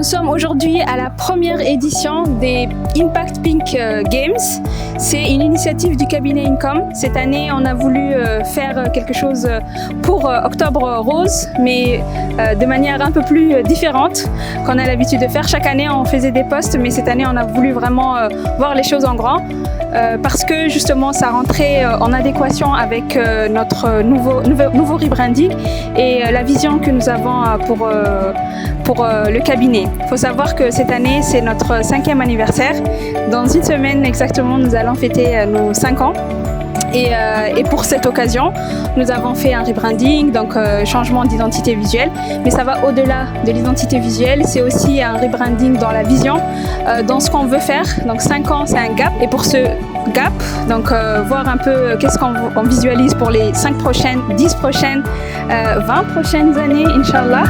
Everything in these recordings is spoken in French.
Nous sommes aujourd'hui à la première édition des Impact Pink Games. C'est une initiative du cabinet Income. Cette année, on a voulu faire quelque chose pour Octobre Rose, mais de manière un peu plus différente qu'on a l'habitude de faire. Chaque année, on faisait des posts, mais cette année, on a voulu vraiment voir les choses en grand. Parce que justement ça rentrait en adéquation avec notre nouveau rebranding et la vision que nous avons pour le cabinet. Il faut savoir que cette année c'est notre 5e anniversaire. Dans une semaine exactement nous allons fêter nos 5 ans. Et pour cette occasion, nous avons fait un rebranding, donc changement d'identité visuelle. Mais ça va au-delà de l'identité visuelle, c'est aussi un rebranding dans la vision, dans ce qu'on veut faire. Donc 5 ans, c'est un gap. Et pour ce gap, donc voir un peu qu'est-ce qu'on visualise pour les 5 prochaines, 10 prochaines, 20 prochaines années, Inch'Allah.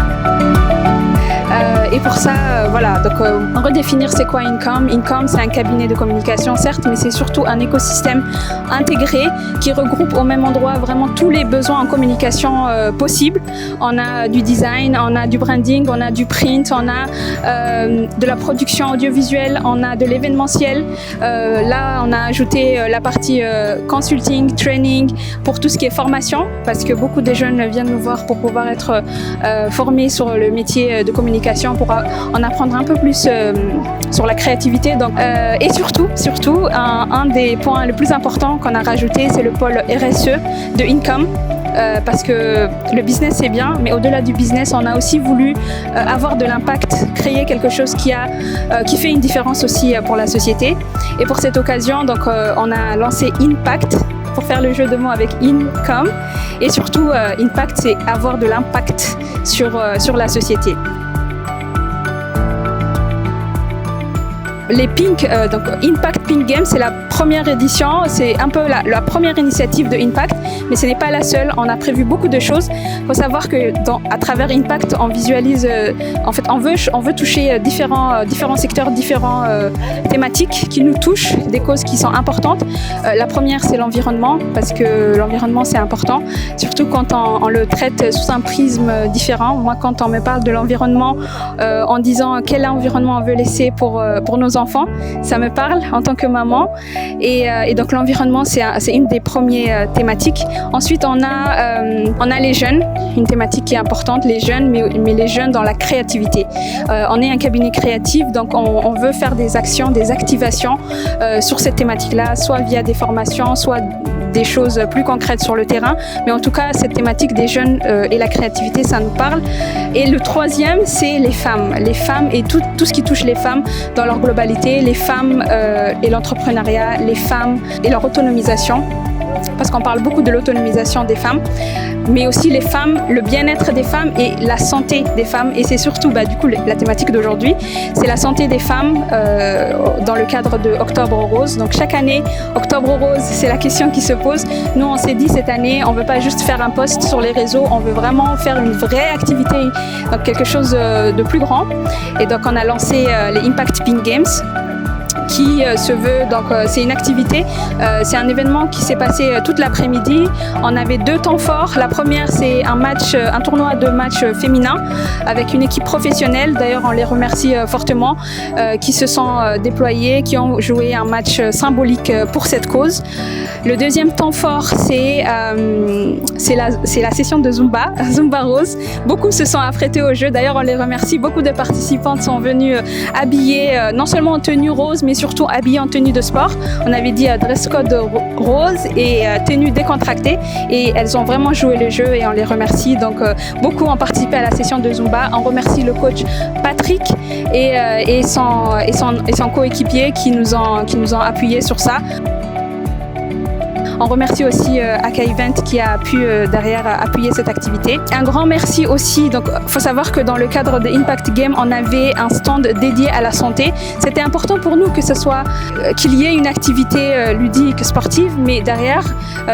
Et pour ça, voilà, donc redéfinir c'est quoi Income. Income, c'est un cabinet de communication, certes, mais c'est surtout un écosystème intégré qui regroupe au même endroit vraiment tous les besoins en communication possibles. On a du design, on a du branding, on a du print, on a de la production audiovisuelle, on a de l'événementiel. Là, on a ajouté la partie consulting, training, pour tout ce qui est formation, parce que beaucoup de jeunes viennent nous voir pour pouvoir être formés sur le métier de communication, pour en apprendre un peu plus sur la créativité. Donc, et surtout, un des points les plus importants qu'on a rajouté, c'est le pôle RSE de Income. Parce que le business c'est bien, mais au-delà du business, on a aussi voulu avoir de l'impact, créer quelque chose qui fait une différence aussi pour la société. Et pour cette occasion, donc, on a lancé Impact, pour faire le jeu de mots avec Income. Et surtout, Impact, c'est avoir de l'impact sur la société. Les Pink, donc Impact Pink Games, c'est la première édition, c'est un peu la première initiative de Impact, mais ce n'est pas la seule. On a prévu beaucoup de choses. Il faut savoir que à travers Impact, on visualise, en fait, on veut toucher différents secteurs, différentes thématiques qui nous touchent, des causes qui sont importantes. La première, c'est l'environnement, parce que l'environnement, c'est important, surtout quand on le traite sous un prisme différent. Moi, quand on me parle de l'environnement, en disant quel environnement on veut laisser pour nos enfants, ça me parle en tant que maman. Et donc l'environnement, c'est une des premières thématiques. Ensuite, on a les jeunes, une thématique qui est importante, les jeunes, mais les jeunes dans la créativité. On est un cabinet créatif, donc on veut faire des actions, des activations sur cette thématique-là, soit via des formations, soit des choses plus concrètes sur le terrain. Mais en tout cas, cette thématique des jeunes et la créativité, ça nous parle. Et le troisième, c'est les femmes. Les femmes et tout ce qui touche les femmes dans leur globalité, les femmes et l'entrepreneuriat, les femmes et leur autonomisation. Parce qu'on parle beaucoup de l'autonomisation des femmes, mais aussi les femmes, le bien-être des femmes et la santé des femmes. Et c'est surtout, du coup, la thématique d'aujourd'hui, c'est la santé des femmes dans le cadre de Octobre Rose. Donc chaque année, Octobre Rose, c'est la question qui se pose. Nous, on s'est dit cette année, on ne veut pas juste faire un post sur les réseaux, on veut vraiment faire une vraie activité, donc quelque chose de plus grand. Et donc on a lancé les Impact Pink Games, qui se veut, donc c'est une activité, c'est un événement qui s'est passé toute l'après-midi. On avait 2 temps forts. La première, c'est un tournoi de match féminin avec une équipe professionnelle. D'ailleurs, on les remercie fortement, qui se sont déployés, qui ont joué un match symbolique pour cette cause. Le deuxième temps fort, c'est la session de Zumba Rose. Beaucoup se sont apprêtés au jeu. D'ailleurs, on les remercie. Beaucoup de participantes sont venues habillées, non seulement en tenue rose, mais surtout habillées en tenue de sport. On avait dit dress code rose et tenue décontractée. Et elles ont vraiment joué le jeu et on les remercie. Donc, beaucoup ont participé à la session de Zumba. On remercie le coach Patrick et son coéquipier qui nous ont appuyés sur ça. On remercie aussi Aka Event qui a pu derrière appuyer cette activité. Un grand merci aussi, donc il faut savoir que dans le cadre de Impact Game, on avait un stand dédié à la santé. C'était important pour nous que ce soit qu'il y ait une activité ludique, sportive, mais derrière,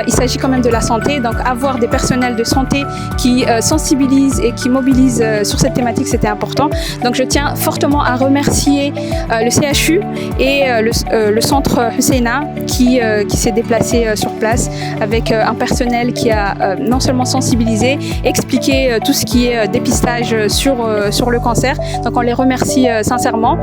il s'agit quand même de la santé. Donc avoir des personnels de santé qui sensibilisent et qui mobilisent sur cette thématique, c'était important. Donc je tiens fortement à remercier le CHU et le centre Husseina qui s'est déplacé sur place avec un personnel qui a non seulement sensibilisé, expliqué tout ce qui est dépistage sur le cancer. Donc on les remercie sincèrement.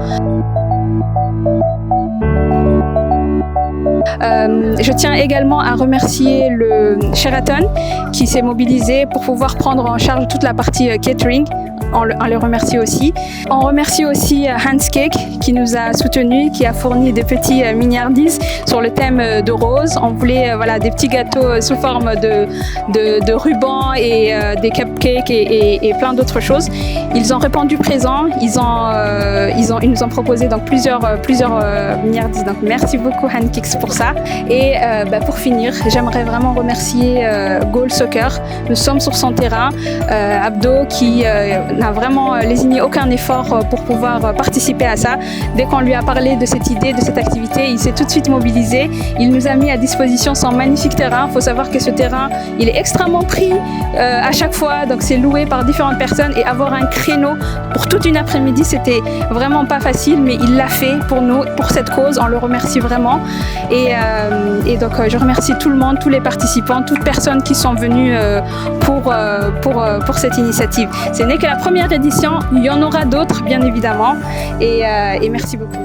Je tiens également à remercier le Sheraton qui s'est mobilisé pour pouvoir prendre en charge toute la partie catering. On les remercie aussi. On remercie aussi Hanscake qui nous a soutenus, qui a fourni des petits mignardises sur le thème de rose. On voulait des petits gâteaux sous forme de rubans et des cupcakes et plein d'autres choses. Ils ont répondu présent. Ils nous ont proposé donc plusieurs mignardises. Donc merci beaucoup Hanscake pour ça. Et pour finir, j'aimerais vraiment remercier Goal Soccer. Nous sommes sur son terrain. Abdo qui n'a vraiment lésiné aucun effort pour pouvoir participer à ça. Dès qu'on lui a parlé de cette idée, de cette activité, il s'est tout de suite mobilisé. Il nous a mis à disposition son magnifique terrain. Il faut savoir que ce terrain, il est extrêmement pris à chaque fois. Donc c'est loué par différentes personnes et avoir un créneau pour toute une après-midi, c'était vraiment pas facile, mais il l'a fait pour nous, pour cette cause. On le remercie vraiment. Et donc je remercie tout le monde, tous les participants, toutes personnes qui sont venues pour cette initiative. Ce n'est que la première édition, il y en aura d'autres bien évidemment et merci beaucoup.